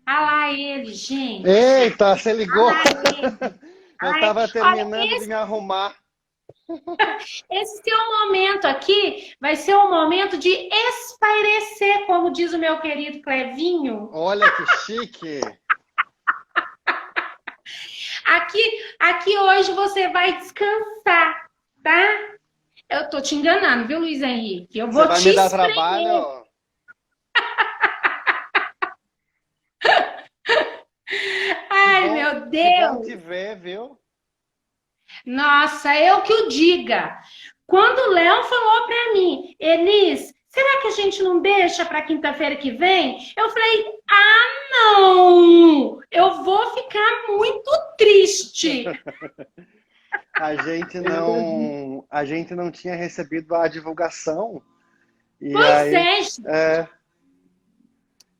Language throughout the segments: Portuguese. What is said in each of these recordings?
Ah lá ele, gente. Eita, você Ah ligou? lá ele. Eu Ai, estava olha, terminando de me arrumar. esse seu momento aqui vai ser um momento de espairecer, como diz o meu querido Clevinho. Olha que chique. Aqui, aqui hoje você vai descansar, tá? Eu tô te enganando, viu, Luiz Henrique? Eu Você vou vai te me dar espremer. trabalho? Ai, meu Que bom te Deus! ver, viu? Nossa, eu que o diga. Quando o Léo falou pra mim, Elis, será que a gente não deixa pra quinta-feira que vem? Eu falei, ah, não! Eu vou ficar muito triste. A gente não tinha recebido a divulgação e Pois aí, é, gente. é,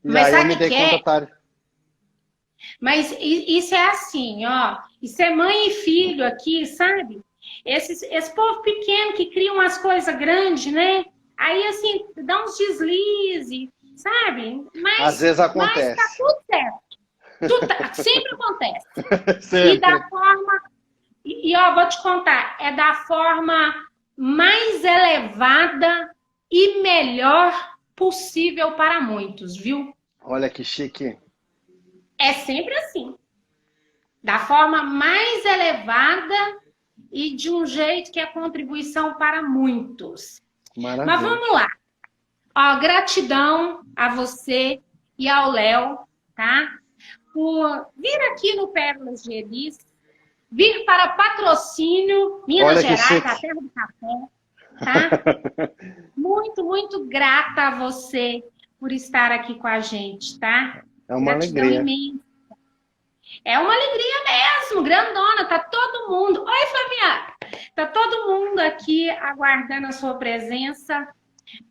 e Mas aí eu sabe me o que dei que conta é? tarde. Mas isso é assim, ó. Isso é mãe e filho aqui, sabe? Esse povo pequeno que cria umas coisas grandes, né? Aí, assim, dá uns deslizes, sabe? Às Mas, vezes mas tá acontece. tudo certo. Sempre acontece. E da Sempre. forma. Ó, vou te contar, é da forma mais elevada e melhor possível para muitos, viu? Olha que chique. É sempre assim. Da forma mais elevada e de um jeito que é contribuição para muitos. Mas Maravilha. vamos lá. Ó, gratidão a você e ao Léo, tá? Por vir aqui no Pérolas de Elis, vir para Patrocínio, Minas Olha que Gerais, a chique. terra do café, tá? Muito, muito grata a você por estar aqui com a gente, tá? É uma Gratidão alegria. imensa. É uma alegria mesmo, grandona, tá todo mundo. Oi, Flavinha! Tá todo mundo aqui aguardando a sua presença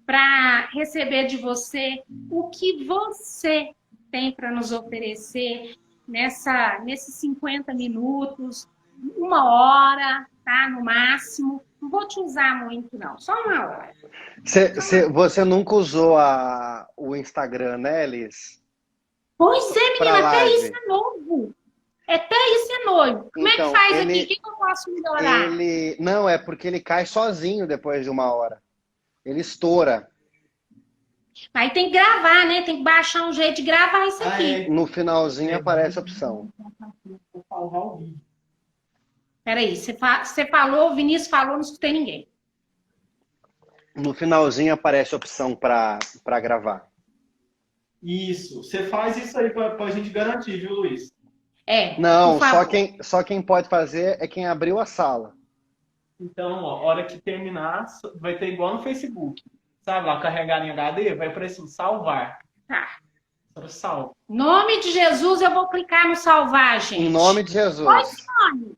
para receber de você o que você tem para nos oferecer nesses 50 minutos, uma hora, tá? No máximo. Não vou te usar muito, não, só uma hora. Você nunca usou o Instagram, né, Elis? Pois é, Para menina, até isso live. é novo. Até isso é novo. Como é que Então, faz aqui? O que eu posso melhorar? ele, não, é porque ele cai sozinho depois de uma hora. Ele estoura. Aí tem que gravar, né? Tem que baixar um jeito de gravar isso aqui. No finalzinho aparece a opção. Peraí, você falou, o Vinícius falou, não escutei ninguém. No finalzinho aparece a opção para gravar. Isso. Você faz isso aí pra gente garantir, viu, Luiz? É, por Não, favor. só quem pode fazer é quem abriu a sala. Então, ó, a hora que terminar, vai ter igual no Facebook. Sabe lá, carregar em HD, vai aparecer um salvar. Tá. Só salvo. Nome de Jesus, eu vou clicar no salvar, Em nome gente. de Oi, Jesus. nome.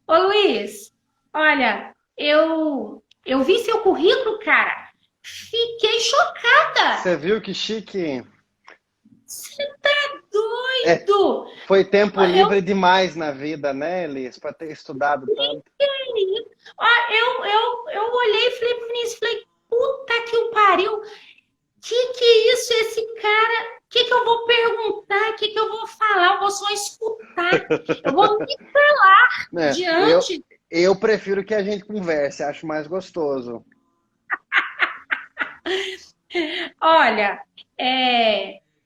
Ô, Luiz, olha, eu vi seu currículo, cara. Fiquei chocada. Você viu que chique? Você tá É, doido? foi tempo Eu livre demais na vida, né, Elis? Para ter estudado tanto. Ó, eu olhei e falei pro Vinícius, falei, puta que o pariu, que é isso, esse cara, que eu vou perguntar, que eu vou falar, eu vou só escutar, eu vou me calar É, diante. eu prefiro que a gente converse, acho mais gostoso. Olha,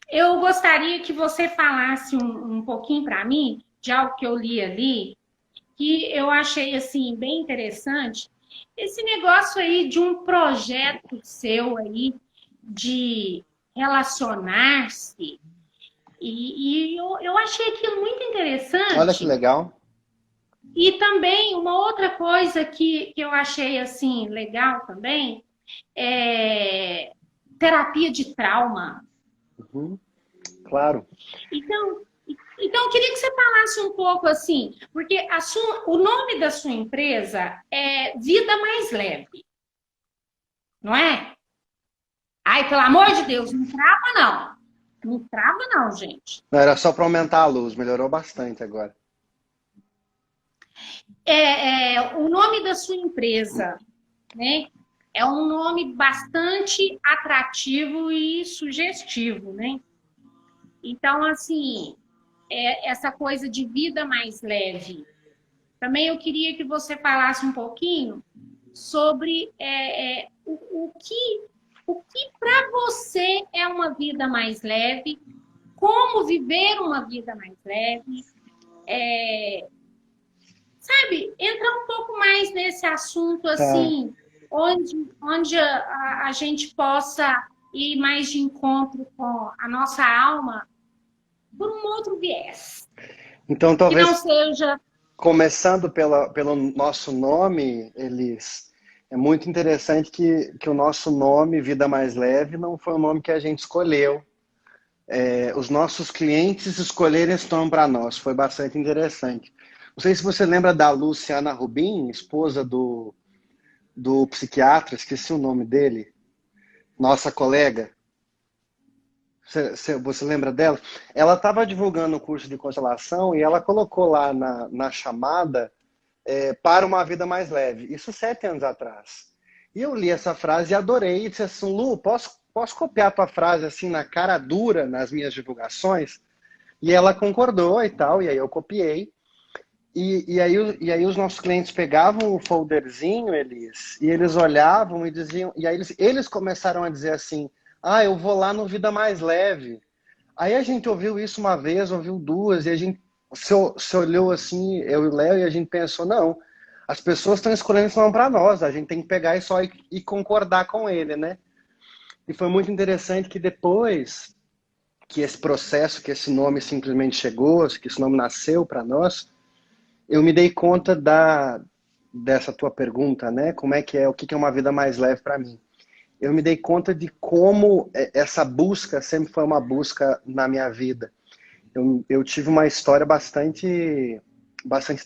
eu gostaria que você falasse um pouquinho para mim de algo que eu li ali, que eu achei assim bem interessante. Esse negócio aí de um projeto seu aí de relacionar-se eu achei aquilo muito Olha que interessante. legal. E também uma outra coisa que eu achei assim legal também é terapia de trauma. Uhum, claro. Então, então, eu queria que você falasse um pouco assim, porque o nome da sua empresa é Vida Mais Leve, não é? Ai, pelo amor de Deus, não trava não. Não trava não, gente. Não, era só para aumentar a luz, melhorou bastante agora. O nome da sua empresa, né? É um nome bastante atrativo e sugestivo, né? Então, assim, essa coisa de vida mais leve. Também eu queria que você falasse um pouquinho sobre o que para você é uma vida mais leve, como viver uma vida mais leve, sabe? Entrar um pouco mais nesse assunto Tá. assim, onde a gente possa ir mais de encontro com a nossa alma por um outro viés, Então, que não talvez seja. começando pelo nosso nome, Elis, é muito interessante que o nosso nome, Vida Mais Leve, não foi um nome que a gente escolheu. Os nossos clientes escolheram esse nome para nós. Foi bastante interessante. Não sei se você lembra da Luciana Rubin, esposa do psiquiatra, esqueci o nome dele, nossa colega. Você lembra dela? Ela estava divulgando o curso de constelação e ela colocou lá na chamada para uma vida mais leve. Isso 7 anos atrás. E eu li essa frase e adorei. E disse assim, Lu, posso copiar a tua frase assim na cara dura nas minhas divulgações? E ela concordou e tal, e aí eu copiei. E aí os nossos clientes pegavam o folderzinho, e eles olhavam e diziam, e aí eles começaram a dizer assim, ah, eu vou lá no Vida Mais Leve. Aí a gente ouviu isso uma vez, ouviu duas, e a gente se olhou assim, eu e o Léo, e a gente pensou, não, as pessoas estão escolhendo esse nome para nós, a gente tem que pegar e só e concordar com ele, né? E foi muito interessante que depois que esse processo, que esse nome simplesmente chegou, que esse nome nasceu para nós, eu me dei conta dessa tua pergunta, né? Como é que é, o que é uma vida mais leve para mim? Eu me dei conta de como essa busca sempre foi uma busca na minha vida. Eu tive uma história bastante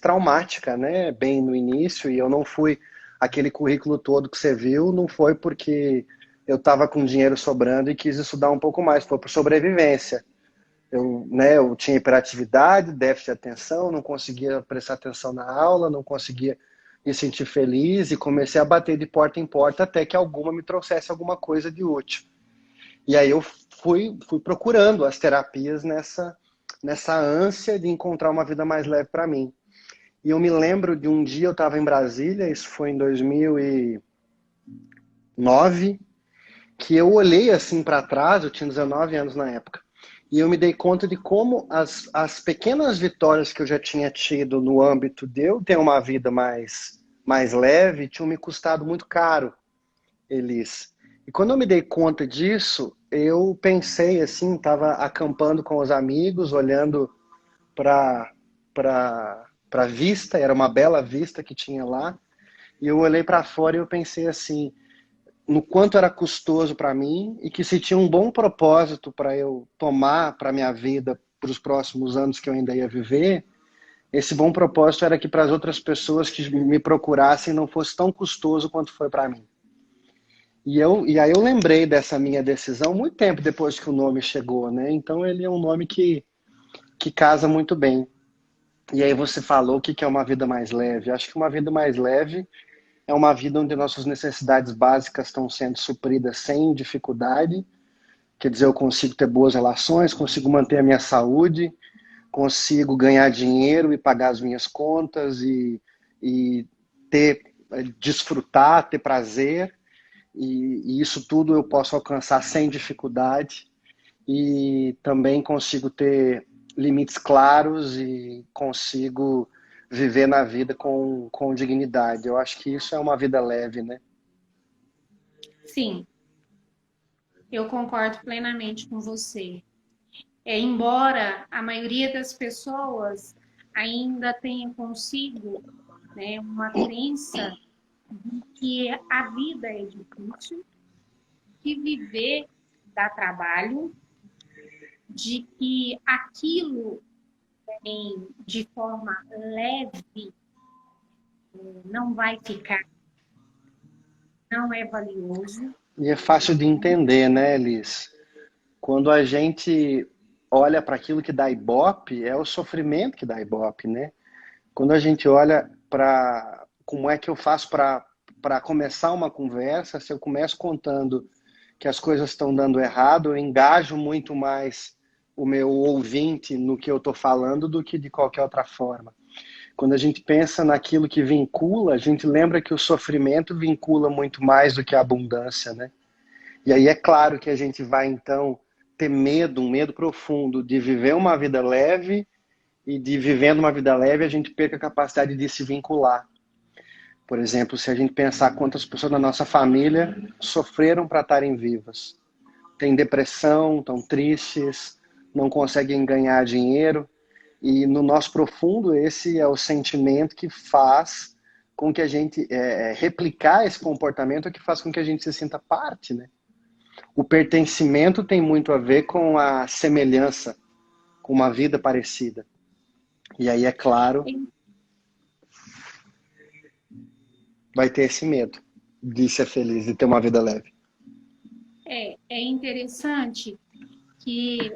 traumática, né? Bem no início, e eu não fui aquele currículo todo que você viu, não foi porque eu estava com dinheiro sobrando e quis estudar um pouco mais, foi por sobrevivência. Eu tinha hiperatividade, déficit de atenção, não conseguia prestar atenção na aula, não conseguia me sentir feliz e comecei a bater de porta em porta até que alguma me trouxesse alguma coisa de útil. E aí eu fui procurando as terapias nessa ânsia de encontrar uma vida mais leve para mim. E eu me lembro de um dia eu estava em Brasília, isso foi em 2009, que eu olhei assim para trás, eu tinha 19 anos na época, e eu me dei conta de como as pequenas vitórias que eu já tinha tido no âmbito de eu ter uma vida mais leve tinham me custado muito caro, Elis. E quando eu me dei conta disso, eu pensei assim, estava acampando com os amigos, olhando para a vista, era uma bela vista que tinha lá, e eu olhei para fora e eu pensei assim, no quanto era custoso para mim e que se tinha um bom propósito para eu tomar para minha vida para os próximos anos que eu ainda ia viver, esse bom propósito era que para as outras pessoas que me procurassem não fosse tão custoso quanto foi para mim. E aí eu lembrei dessa minha decisão muito tempo depois que o nome chegou, né? Então ele é um nome que casa muito bem. E aí você falou o que é uma vida mais leve. Acho que uma vida mais leve é uma vida onde nossas necessidades básicas estão sendo supridas sem dificuldade. Quer dizer, eu consigo ter boas relações, consigo manter a minha saúde, consigo ganhar dinheiro e pagar as minhas contas e desfrutar, ter prazer. E isso tudo eu posso alcançar sem dificuldade. E também consigo ter limites claros e consigo viver na vida com dignidade. Eu acho que isso é uma vida leve, né? Sim, eu concordo plenamente com você. Embora a maioria das pessoas ainda tenha consigo, né, uma crença de que a vida é difícil, que viver dá trabalho, de que aquilo de forma leve não vai ficar, não é valioso. E é fácil de entender, né, Liz? Quando a gente olha para aquilo que dá ibope, é o sofrimento que dá ibope, né? Quando a gente olha para como é que eu faço para começar uma conversa, se eu começo contando que as coisas estão dando errado, eu engajo muito mais o meu ouvinte no que eu estou falando do que de qualquer outra forma. Quando a gente pensa naquilo que vincula, a gente lembra que o sofrimento vincula muito mais do que a abundância, né? E aí é claro que a gente vai, então, ter medo, um medo profundo de viver uma vida leve e de vivendo uma vida leve a gente perca a capacidade de se vincular. Por exemplo, se a gente pensar quantas pessoas da nossa família sofreram para estarem vivas. Têm depressão, estão tristes, não conseguem ganhar dinheiro. E no nosso profundo, esse é o sentimento que faz com que a gente replicar esse comportamento, que faz com que a gente se sinta parte, né? O pertencimento tem muito a ver com a semelhança, com uma vida parecida. E aí, é claro, vai ter esse medo de ser feliz, de ter uma vida leve. É interessante que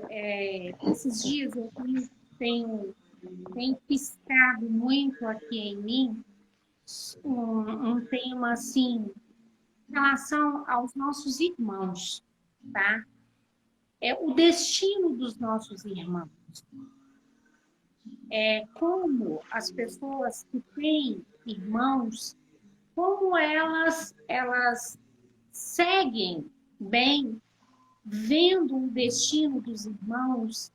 esses dias eu tenho piscado muito aqui em mim um tema assim, em relação aos nossos irmãos, tá? É o destino dos nossos irmãos. Como as pessoas que têm irmãos, como elas seguem bem, vendo o destino dos irmãos,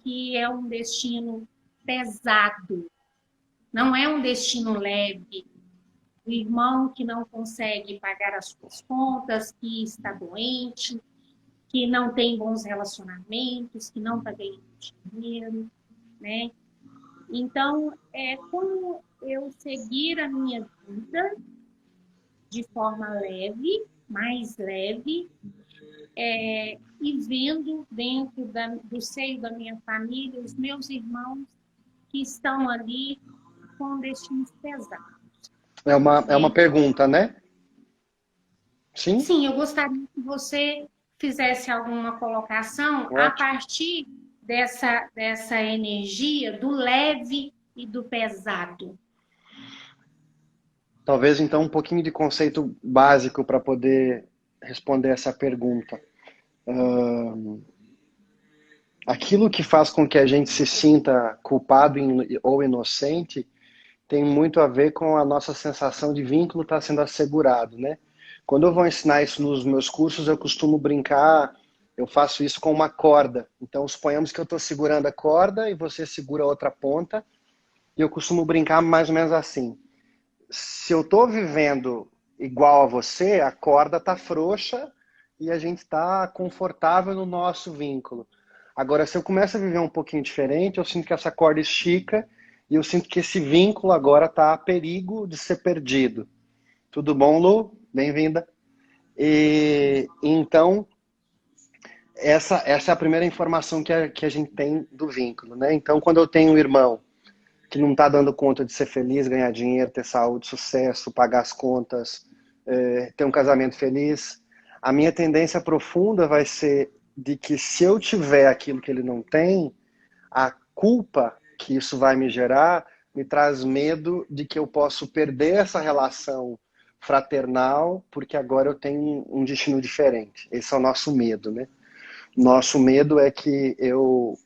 que é um destino pesado, não é um destino leve. O irmão que não consegue pagar as suas contas, que está doente, que não tem bons relacionamentos, que não está ganhando dinheiro, né? Então, é como eu seguir a minha vida de forma leve, mais leve, e vendo dentro do seio da minha família os meus irmãos que estão ali com destinos pesados. É uma pergunta, né? Sim? Sim, eu gostaria que você fizesse alguma colocação a partir dessa energia do leve e do pesado. Talvez, então, um pouquinho de conceito básico para poder responder essa pergunta. Aquilo que faz com que a gente se sinta culpado ou inocente tem muito a ver com a nossa sensação de vínculo estar sendo assegurado, né? Quando eu vou ensinar isso nos meus cursos, eu costumo brincar, eu faço isso com uma corda. Então, suponhamos que eu estou segurando a corda e você segura a outra ponta, e eu costumo brincar mais ou menos assim. Se eu estou vivendo igual a você, a corda está frouxa e a gente está confortável no nosso vínculo. Agora, se eu começo a viver um pouquinho diferente, eu sinto que essa corda estica e eu sinto que esse vínculo agora está a perigo de ser perdido. Tudo bom, Lu? Bem-vinda. Então, essa é a primeira informação que a gente tem do vínculo, né? Então, quando eu tenho um irmão que não está dando conta de ser feliz, ganhar dinheiro, ter saúde, sucesso, pagar as contas, ter um casamento feliz, a minha tendência profunda vai ser de que se eu tiver aquilo que ele não tem, a culpa que isso vai me gerar me traz medo de que eu posso perder essa relação fraternal, porque agora eu tenho um destino diferente. Esse é o nosso medo, né? Nosso medo é que eu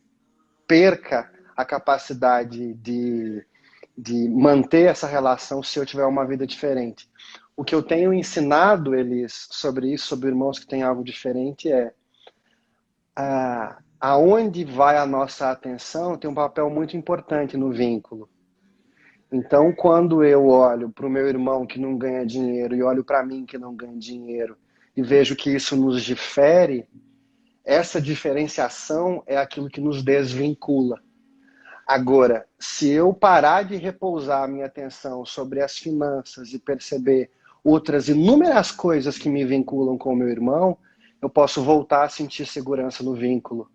perca a capacidade de manter essa relação se eu tiver uma vida diferente. O que eu tenho ensinado eles sobre isso, sobre irmãos que têm algo diferente, é aonde vai a nossa atenção tem um papel muito importante no vínculo. Então, quando eu olho para o meu irmão que não ganha dinheiro e olho para mim que não ganha dinheiro e vejo que isso nos difere, essa diferenciação é aquilo que nos desvincula. Agora, se eu parar de repousar a minha atenção sobre as finanças e perceber outras inúmeras coisas que me vinculam com o meu irmão, eu posso voltar a sentir segurança no vínculo.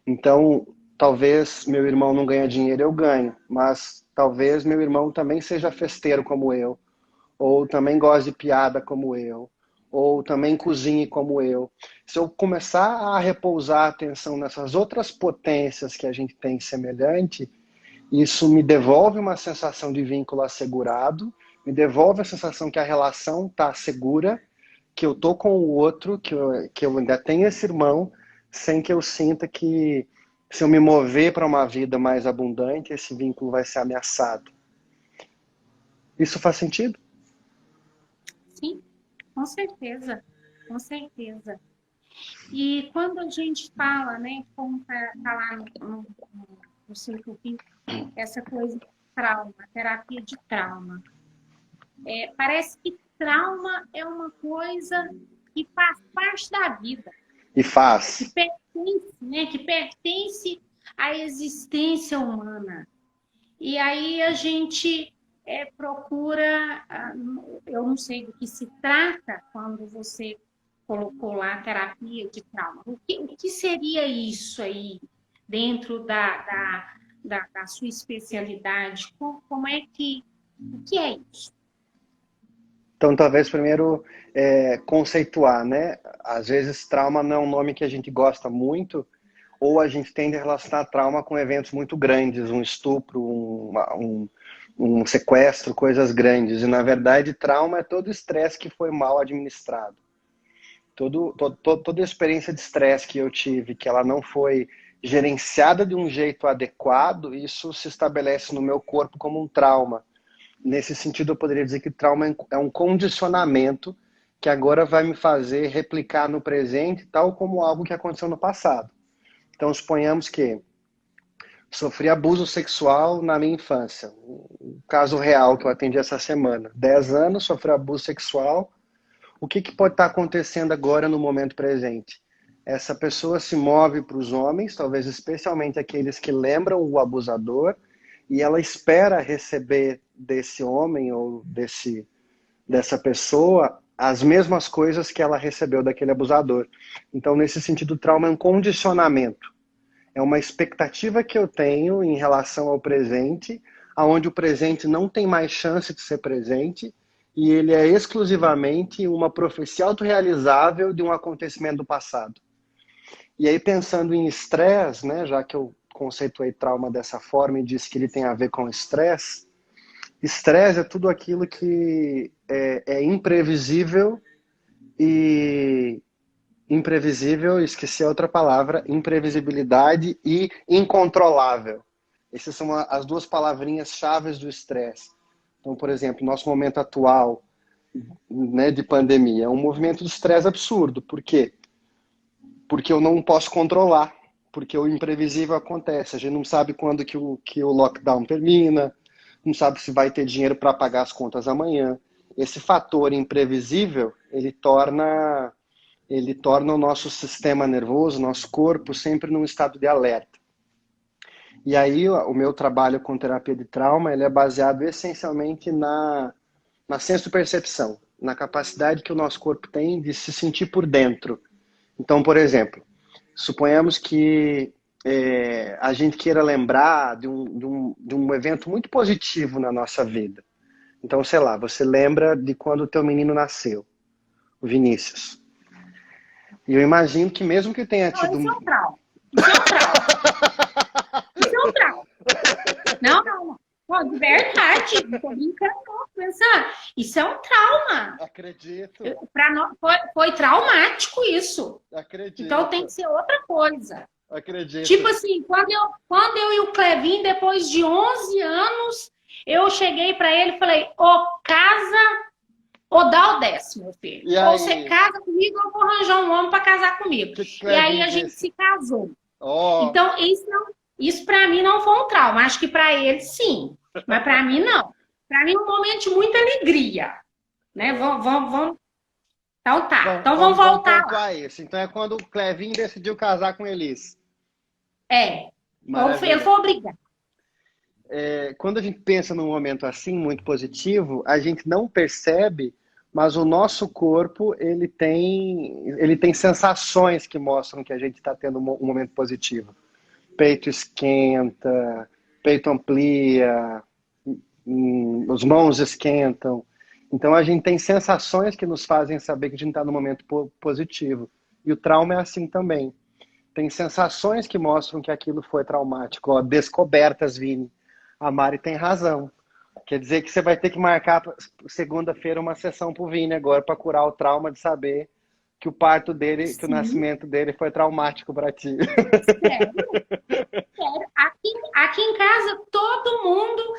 Então, talvez meu irmão não ganhe dinheiro, eu ganho, mas talvez meu irmão também seja festeiro como eu, ou também goste de piada como eu, ou também cozinhe como eu. Se eu começar a repousar a atenção nessas outras potências que a gente tem semelhante, isso me devolve uma sensação de vínculo assegurado, me devolve a sensação que a relação está segura, que eu tô com o outro, que eu ainda tenho esse irmão, sem que eu sinta que Se eu me mover para uma vida mais abundante, esse vínculo vai ser ameaçado. Isso faz sentido? Sim, com certeza, com certeza. E quando a gente fala, né, como tá lá no Círculo Fim, essa coisa de trauma, terapia de trauma, parece que trauma é uma coisa que faz parte da vida, E faz. que pertence, né, que pertence à existência humana. E aí a gente procura, eu não sei do que se trata quando você colocou lá terapia de trauma. O que seria isso aí dentro da sua especialidade? Como é que, o que é isso? Então, talvez primeiro conceituar, né? Às vezes, trauma não é um nome que a gente gosta muito, ou a gente tende a relacionar trauma com eventos muito grandes, um estupro, um sequestro, coisas grandes. E, na verdade, trauma é todo estresse que foi mal administrado. Toda a experiência de estresse que eu tive, que ela não foi gerenciada de um jeito adequado, isso se estabelece no meu corpo como um trauma. Nesse sentido, eu poderia dizer que trauma é um condicionamento que agora vai me fazer replicar no presente, tal como algo que aconteceu no passado. Então, suponhamos que sofri abuso sexual na minha infância. Um caso real que eu atendi essa semana. 10 anos, sofri abuso sexual. O que pode estar acontecendo agora no momento presente? Essa pessoa se move para os homens, talvez especialmente aqueles que lembram o abusador, e ela espera receber desse homem ou dessa pessoa as mesmas coisas que ela recebeu daquele abusador. Então, nesse sentido, o trauma é um condicionamento. É uma expectativa que eu tenho em relação ao presente, onde o presente não tem mais chance de ser presente, e ele é exclusivamente uma profecia autorrealizável de um acontecimento do passado. E aí, pensando em estresse, né, já que eu conceituei trauma dessa forma e disse que ele tem a ver com estresse, estresse é tudo aquilo que é imprevisível esqueci a outra palavra, imprevisibilidade e incontrolável. Essas são as duas palavrinhas chaves do estresse. Então, por exemplo, nosso momento atual, né, de pandemia, é um movimento de estresse absurdo. Por quê? Porque eu não posso controlar, porque o imprevisível acontece. A gente não sabe quando que o lockdown termina, não sabe se vai ter dinheiro para pagar as contas amanhã. Esse fator imprevisível, ele torna o nosso sistema nervoso, nosso corpo, sempre num estado de alerta. E aí o meu trabalho com terapia de trauma, ele é baseado essencialmente na senso-percepção, na capacidade que o nosso corpo tem de se sentir por dentro. Então, por exemplo, suponhamos que a gente queira lembrar de um evento muito positivo na nossa vida. Então, sei lá, você lembra de quando o teu menino nasceu, o Vinícius. E eu imagino que mesmo que tenha tido... Não, isso é um trauma. Isso é um trauma. Isso é um trauma. Não. Pô, de verdade, não tô brincando, pensando. Isso é um trauma. Acredito. Foi traumático isso. Acredito. Então tem que ser outra coisa. Acredito. Tipo assim, quando eu e o Clevinho, depois de 11 anos, eu cheguei pra ele e falei, casa ou dá o 10º, meu filho. Ou você casa comigo, ou eu vou arranjar um homem pra casar comigo. E aí a gente se casou. Então, isso pra mim não foi um trauma. Acho que pra ele, sim. Mas pra mim, não. Pra mim, é um momento de muita alegria. Né? Vamos... Então tá. Então vamos voltar lá. Isso. Então é quando o Clevinho decidiu casar com Elis. Ele foi obrigado. Quando a gente pensa num momento assim, muito positivo, a gente não percebe, mas o nosso corpo, ele tem sensações que mostram que a gente está tendo um momento positivo. Peito esquenta, peito amplia, as mãos esquentam. Então a gente tem sensações que nos fazem saber que a gente está num momento positivo. E o trauma é assim também. Tem sensações que mostram que aquilo foi traumático. Descobertas, Vini. A Mari tem razão. Quer dizer que você vai ter que marcar segunda-feira uma sessão pro Vini agora para curar o trauma de saber que o parto dele, que o nascimento dele foi traumático para ti. Sério? Aqui em casa, todo mundo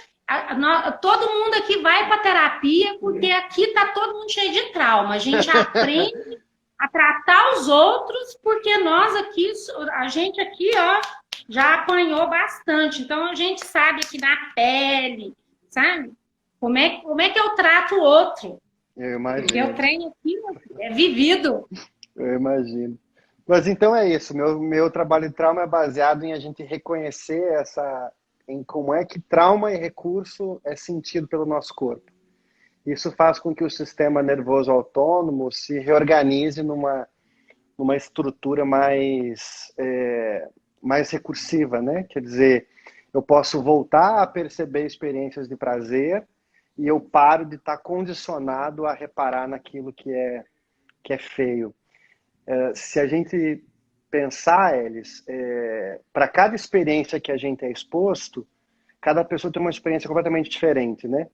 aqui vai para terapia, porque aqui tá todo mundo cheio de trauma. A gente aprende a tratar os outros, porque a gente aqui, ó, já apanhou bastante. Então, a gente sabe aqui na pele, sabe? Como é que eu trato o outro? Eu imagino. Porque o trem aqui é vivido. Eu imagino. Mas então é isso. Meu trabalho de trauma é baseado em a gente reconhecer em como é que trauma e recurso é sentido pelo nosso corpo. Isso faz com que o sistema nervoso autônomo se reorganize numa estrutura mais recursiva, né? Quer dizer, eu posso voltar a perceber experiências de prazer e eu paro de estar condicionado a reparar naquilo que é feio. Se a gente pensar, Elis, para cada experiência que a gente é exposto, cada pessoa tem uma experiência completamente diferente, né?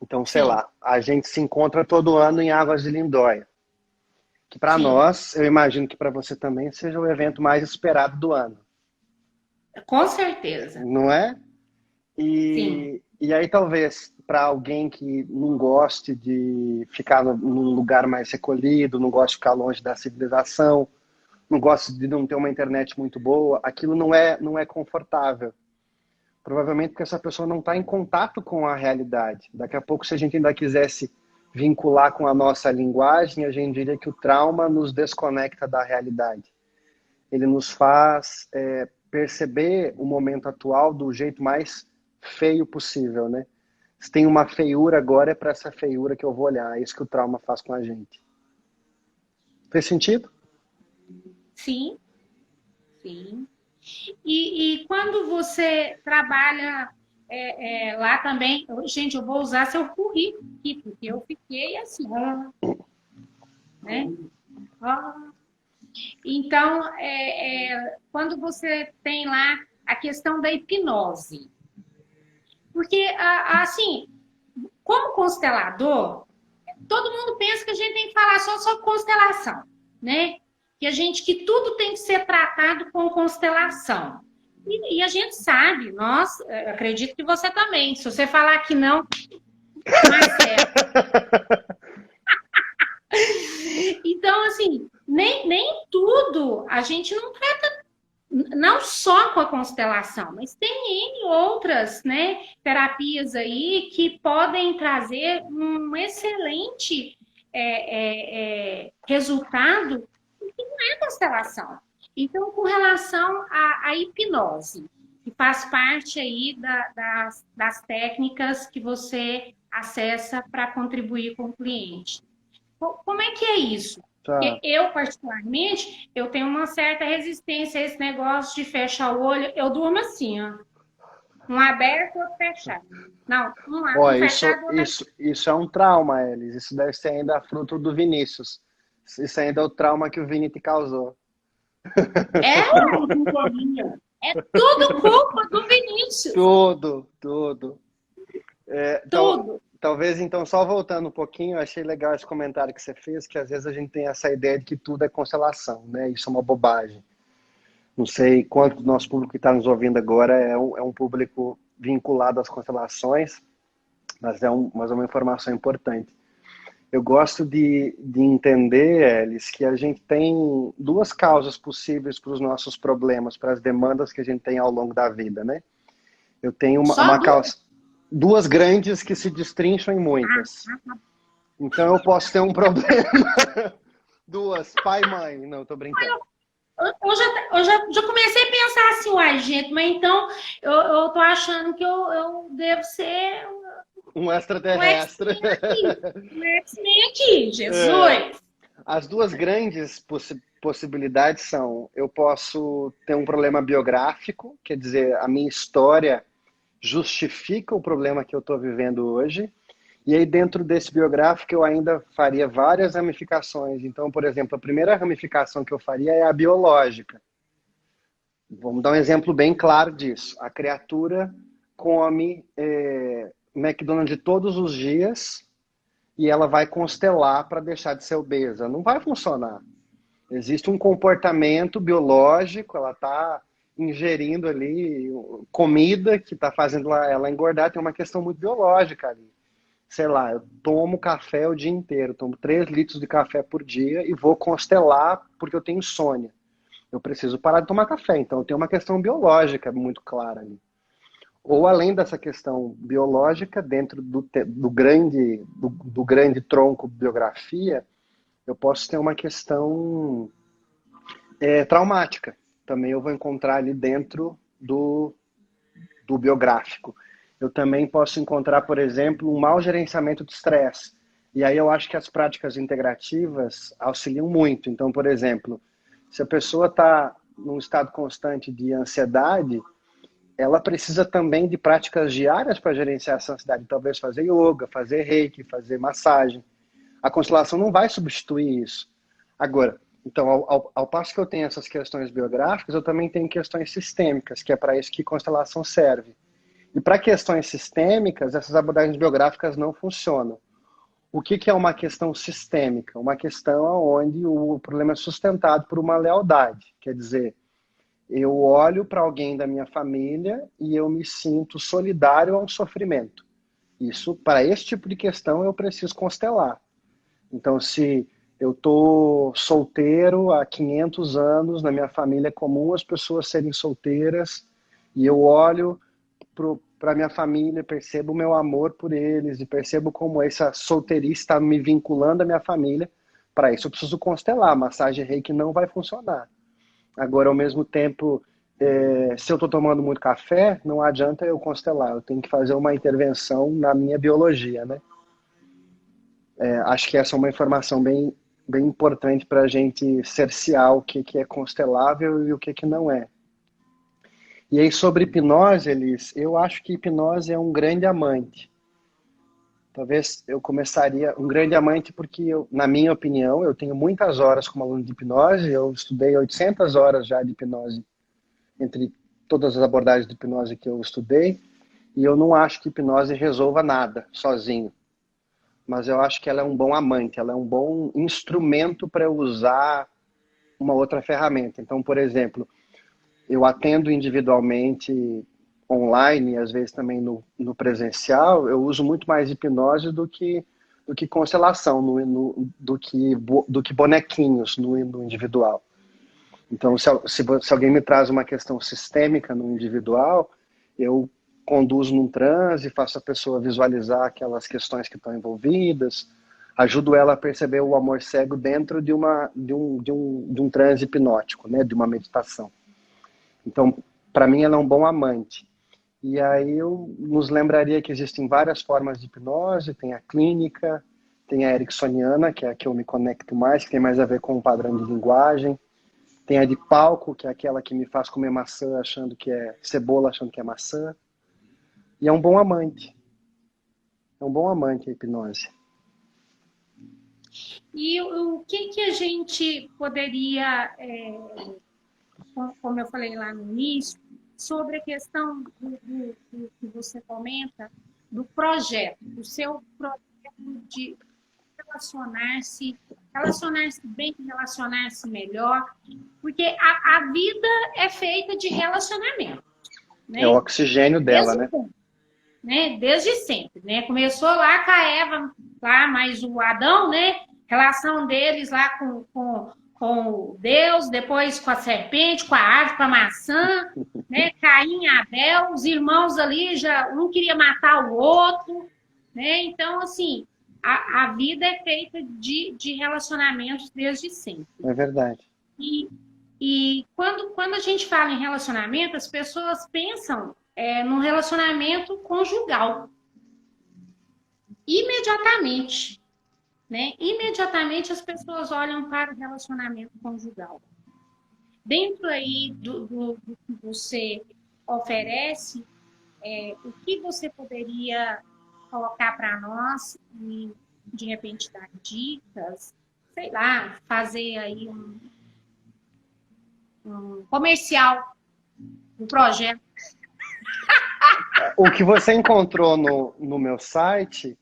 Então, sei lá, a gente se encontra todo ano em Águas de Lindóia, que para nós, eu imagino que para você também, seja o evento mais esperado do ano. Com certeza. Não é? Sim. E aí talvez para alguém que não goste de ficar num lugar mais recolhido, não goste de ficar longe da civilização, não goste de não ter uma internet muito boa, aquilo não é confortável. Provavelmente porque essa pessoa não está em contato com a realidade. Daqui a pouco, se a gente ainda quisesse vincular com a nossa linguagem, a gente diria que o trauma nos desconecta da realidade. Ele nos faz perceber o momento atual do jeito mais feio possível, né? Se tem uma feiura agora, é para essa feiura que eu vou olhar. É isso que o trauma faz com a gente. Fez sentido? Sim, sim. E quando você trabalha lá também, gente, eu vou usar seu currículo aqui, porque eu fiquei assim, né? Então, quando você tem lá a questão da hipnose, porque, assim, como constelador, todo mundo pensa que a gente tem que falar só sobre constelação, né? Que tudo tem que ser tratado com constelação. E a gente sabe, acredito que você também. Se você falar que não é certo. Então, assim, nem tudo a gente não trata, não só com a constelação, mas tem N outras, né, terapias aí que podem trazer um excelente resultado que não é constelação. Então, com relação à hipnose, que faz parte aí das técnicas que você acessa para contribuir com o cliente. Como é que é isso? Tá. Eu, particularmente, eu tenho uma certa resistência a esse negócio de fechar o olho. Eu durmo assim, ó. Um aberto, outro fechado. Não, um fechado, outro... Isso é um trauma, Elis. Isso deve ser ainda fruto do Vinícius. Isso ainda é o trauma que o Vini te causou. É tudo culpa do Vinícius. Tudo. Tudo. Talvez, então, só voltando um pouquinho, eu achei legal esse comentário que você fez, que às vezes a gente tem essa ideia de que tudo é constelação, né? Isso é uma bobagem. Não sei quanto do nosso público que está nos ouvindo agora é um público vinculado às constelações, mas é uma informação importante. Eu gosto de entender, Elis, que a gente tem duas causas possíveis para os nossos problemas, para as demandas que a gente tem ao longo da vida, né? Eu tenho uma causa... Duas grandes que se destrincham em muitas. Então eu posso ter um problema. Duas, pai e mãe. Não, tô brincando. Eu já comecei a pensar assim, uai, gente, mas então eu tô achando que eu devo ser um extraterrestre. Um X-Men aqui, Jesus! As duas grandes possibilidades são: eu posso ter um problema biográfico, quer dizer, a minha história justifica o problema que eu estou vivendo hoje, e aí dentro desse biográfico eu ainda faria várias ramificações. Então, por exemplo, a primeira ramificação que eu faria é a biológica. Vamos dar um exemplo bem claro disso. A criatura come McDonald's todos os dias e ela vai constelar para deixar de ser obesa. Não vai funcionar. Existe um comportamento biológico, ela está ingerindo ali comida que está fazendo ela engordar, tem uma questão muito biológica ali. Sei lá, eu tomo café o dia inteiro, tomo 3 litros de café por dia e vou constelar porque eu tenho insônia. Eu preciso parar de tomar café, então tem uma questão biológica muito clara ali. Ou além dessa questão biológica, dentro do grande tronco biografia, eu posso ter uma questão traumática. Também eu vou encontrar ali dentro do biográfico. Eu também posso encontrar, por exemplo, um mau gerenciamento de estresse. E aí eu acho que as práticas integrativas auxiliam muito. Então, por exemplo, se a pessoa está num estado constante de ansiedade, ela precisa também de práticas diárias para gerenciar essa ansiedade. Talvez fazer yoga, fazer reiki, fazer massagem. A constelação não vai substituir isso. Agora, então, ao passo que eu tenho essas questões biográficas, eu também tenho questões sistêmicas, que é para isso que constelação serve. E para questões sistêmicas, essas abordagens biográficas não funcionam. O que é uma questão sistêmica? Uma questão onde o problema é sustentado por uma lealdade. Quer dizer, eu olho para alguém da minha família e eu me sinto solidário ao sofrimento. Isso, para esse tipo de questão, eu preciso constelar. Então, se eu estou solteiro há 500 anos, na minha família é comum as pessoas serem solteiras, e eu olho para minha família, percebo o meu amor por eles, e percebo como essa solteirice está me vinculando à minha família. Para isso eu preciso constelar, a massagem reiki não vai funcionar. Agora, ao mesmo tempo, se eu estou tomando muito café, não adianta eu constelar, eu tenho que fazer uma intervenção na minha biologia, né? Acho que essa é uma informação bem, bem importante para a gente cercear o que é constelável e o que não é. E aí, sobre hipnose, Elis, eu acho que hipnose é um grande amante. Talvez eu começaria um grande amante porque, na minha opinião, eu tenho muitas horas como aluno de hipnose, eu estudei 800 horas já de hipnose, entre todas as abordagens de hipnose que eu estudei, e eu não acho que hipnose resolva nada sozinho. Mas eu acho que ela é um bom amante, ela é um bom instrumento para eu usar uma outra ferramenta. Então, por exemplo, eu atendo individualmente online, às vezes também no presencial, eu uso muito mais hipnose do que constelação, do que bonequinhos no individual. Então, se alguém me traz uma questão sistêmica no individual, eu conduzo num transe, faço a pessoa visualizar aquelas questões que estão envolvidas, ajudo ela a perceber o amor cego dentro de um transe hipnótico, né, de uma meditação. Então, para mim, ela é um bom amante. E aí eu nos lembraria que existem várias formas de hipnose, tem a clínica, tem a ericksoniana, que é a que eu me conecto mais, que tem mais a ver com o padrão de linguagem, tem a de palco, que é aquela que me faz comer maçã achando que é cebola, achando que é maçã. E é um bom amante. É um bom amante a hipnose. E o que a gente poderia, como eu falei lá no início, sobre a questão do que você comenta, do projeto, do seu projeto de relacionar-se bem, relacionar-se melhor, porque a vida é feita de relacionamento. Né? É o oxigênio dela, né? Né? Desde sempre, né? Começou lá com a Eva, lá, mas o Adão, né? Relação deles lá com Deus, depois com a serpente, com a árvore, com a maçã, né? Caim e Abel, os irmãos ali, já um queria matar o outro, né? Então, assim, a vida é feita de relacionamentos desde sempre. É verdade. E quando a gente fala em relacionamento, as pessoas pensam num relacionamento conjugal. Imediatamente, né? Imediatamente as pessoas olham para o relacionamento conjugal. Dentro aí do que você oferece, o que você poderia colocar para nós e, de repente, dar dicas, sei lá, fazer aí um comercial do projeto. O que você encontrou no meu site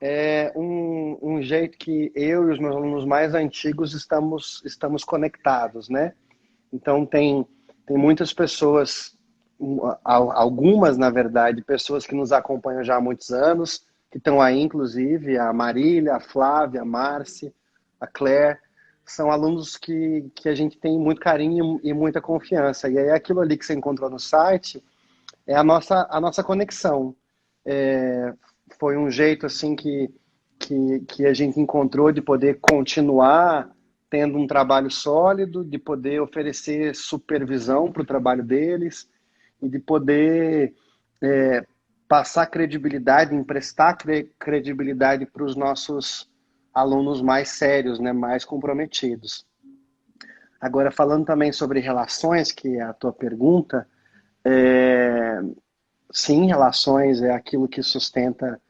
é um jeito que eu e os meus alunos mais antigos estamos conectados, né? Então tem Tem muitas pessoas, algumas, na verdade, pessoas que nos acompanham já há muitos anos, que estão aí, inclusive, a Marília, a Flávia, a Márcia, a Claire, são alunos que a gente tem muito carinho e muita confiança. E aí aquilo ali que você encontrou no site é a nossa conexão. Foi um jeito assim que a gente encontrou de poder continuar tendo um trabalho sólido, de poder oferecer supervisão para o trabalho deles e de poder passar credibilidade, emprestar credibilidade para os nossos alunos mais sérios, né, mais comprometidos. Agora, falando também sobre relações, que é a tua pergunta, sim, relações é aquilo que sustenta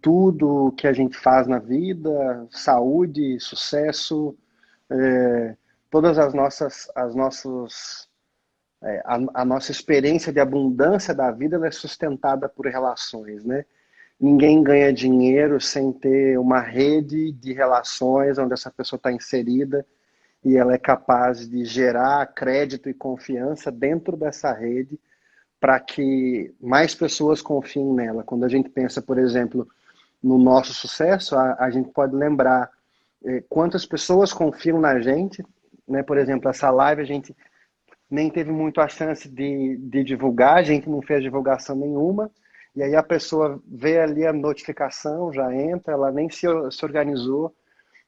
tudo que a gente faz na vida, saúde, sucesso, todas a nossa experiência de abundância da vida ela é sustentada por relações, né? Ninguém ganha dinheiro sem ter uma rede de relações onde essa pessoa está inserida e ela é capaz de gerar crédito e confiança dentro dessa rede para que mais pessoas confiem nela. Quando a gente pensa, por exemplo, no nosso sucesso, a gente pode lembrar quantas pessoas confiam na gente, né? Por exemplo, essa live a gente nem teve muito a chance de divulgar, a gente não fez divulgação nenhuma, e aí a pessoa vê ali a notificação, já entra, ela nem se organizou.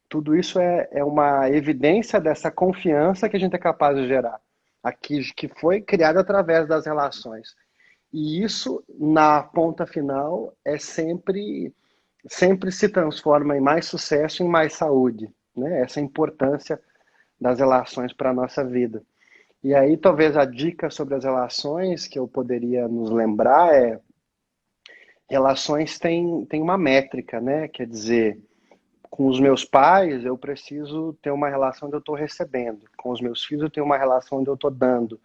Tudo isso é uma evidência dessa confiança que a gente é capaz de gerar, aqui, que foi criada através das relações. E isso, na ponta final, sempre se transforma em mais sucesso, em mais saúde, né? Essa importância das relações para a nossa vida. E aí, talvez a dica sobre as relações que eu poderia nos lembrar relações têm uma métrica, né? Quer dizer, com os meus pais, eu preciso ter uma relação onde eu estou recebendo. Com os meus filhos, eu tenho uma relação onde eu estou dando.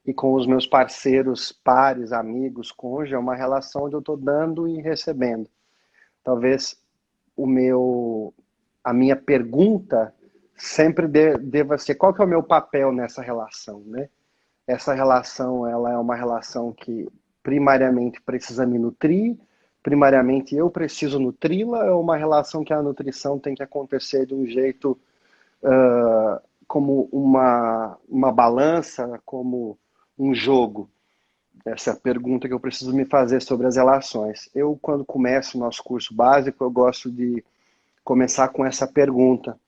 E com os meus parceiros, pares, amigos, cônjuge, é uma relação onde eu estou dando e recebendo. Talvez a minha pergunta sempre deva ser qual que é o meu papel nessa relação, né? Essa relação, ela é uma relação que primariamente precisa me nutrir, primariamente eu preciso nutri-la, é uma relação que a nutrição tem que acontecer de um jeito como uma balança, como um jogo. Essa é a pergunta que eu preciso me fazer sobre as relações. Eu, quando começo o nosso curso básico, eu gosto de começar com essa pergunta.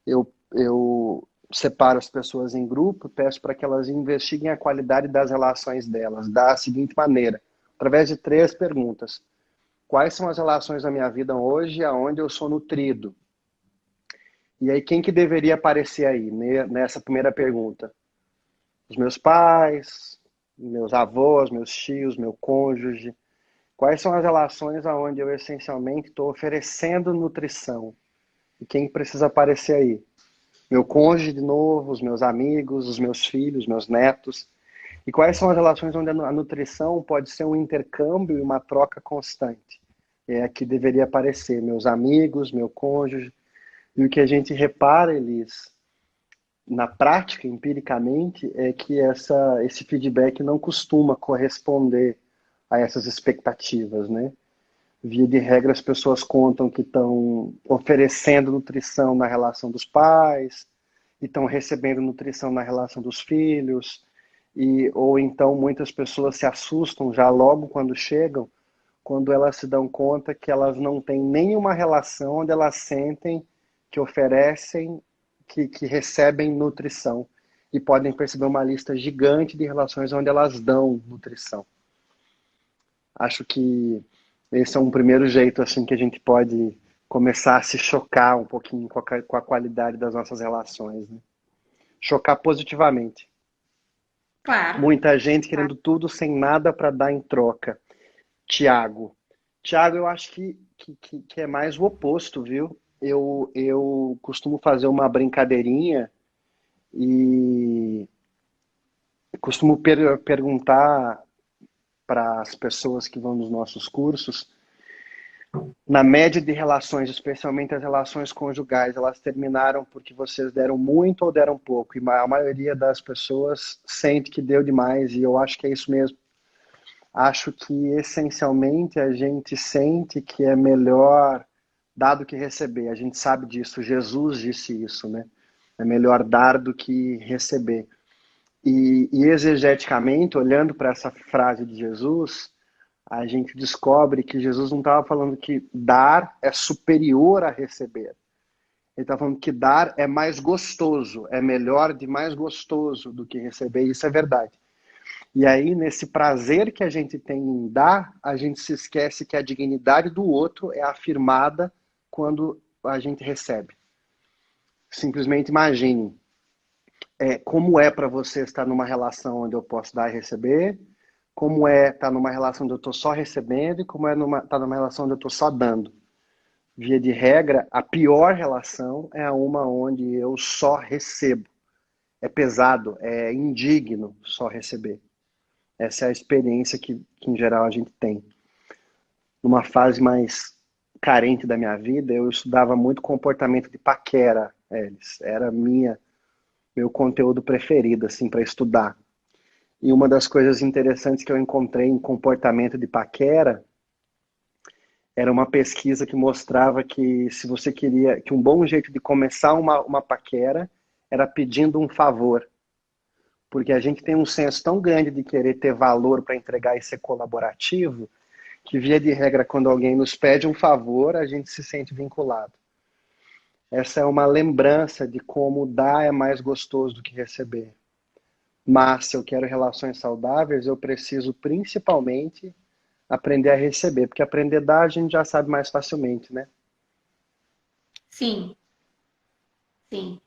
Eu separo as pessoas em grupo, peço para que elas investiguem a qualidade das relações delas, da seguinte maneira, através de 3 perguntas. Quais são as relações da minha vida hoje aonde eu sou nutrido? E aí, quem que deveria aparecer aí, nessa primeira pergunta? Os meus pais, meus avós, meus tios, meu cônjuge. Quais são as relações aonde eu essencialmente estou oferecendo nutrição? E quem precisa aparecer aí? Meu cônjuge de novo, os meus amigos, os meus filhos, meus netos. E quais são as relações onde a nutrição pode ser um intercâmbio e uma troca constante? É aqui deveria aparecer meus amigos, meu cônjuge. E o que a gente repara, Elis, na prática, empiricamente, é que esse feedback não costuma corresponder a essas expectativas, né? Via de regra, as pessoas contam que estão oferecendo nutrição na relação dos pais, e estão recebendo nutrição na relação dos filhos, ou então muitas pessoas se assustam já logo quando chegam, quando elas se dão conta que elas não têm nenhuma relação onde elas sentem que oferecem, que recebem nutrição. E podem perceber uma lista gigante de relações onde elas dão nutrição. Acho que esse é um primeiro jeito assim que a gente pode começar a se chocar um pouquinho com a qualidade das nossas relações, né? Chocar positivamente. Claro. Muita gente querendo tudo sem nada para dar em troca. Tiago, eu acho que é mais o oposto, viu? Eu costumo fazer uma brincadeirinha e costumo perguntar para as pessoas que vão nos nossos cursos Na média de relações, especialmente as relações conjugais, elas terminaram porque vocês deram muito ou deram pouco. E a maioria das pessoas sente que deu demais, e eu acho que é isso mesmo. Acho que, essencialmente, a gente sente que é melhor dar do que receber. A gente sabe disso. Jesus disse isso, né? É melhor dar do que receber. E exegeticamente, olhando para essa frase de Jesus, a gente descobre que Jesus não estava falando que dar é superior a receber. Ele está falando que dar é mais gostoso, é melhor de mais gostoso do que receber. Isso é verdade. E aí, nesse prazer que a gente tem em dar, a gente se esquece que a dignidade do outro é afirmada quando a gente recebe. Simplesmente imagine como é para você estar numa relação onde eu posso dar e receber, como é estar numa relação onde eu estou só recebendo e como é estar numa relação onde eu estou só dando. Via de regra, a pior relação é uma onde eu só recebo. É pesado, é indigno só receber. Essa é a experiência que em geral, a gente tem. Numa fase mais carente da minha vida, eu estudava muito comportamento de paquera, Elis. Era meu conteúdo preferido, assim, para estudar. E uma das coisas interessantes que eu encontrei em comportamento de paquera era uma pesquisa que mostrava que se você queria, que um bom jeito de começar uma paquera era pedindo um favor. Porque a gente tem um senso tão grande de querer ter valor para entregar e ser colaborativo, que via de regra, quando alguém nos pede um favor, a gente se sente vinculado. Essa é uma lembrança de como dar é mais gostoso do que receber. Mas se eu quero relações saudáveis, eu preciso principalmente aprender a receber, porque aprender a dar a gente já sabe mais facilmente, né? Sim, sim.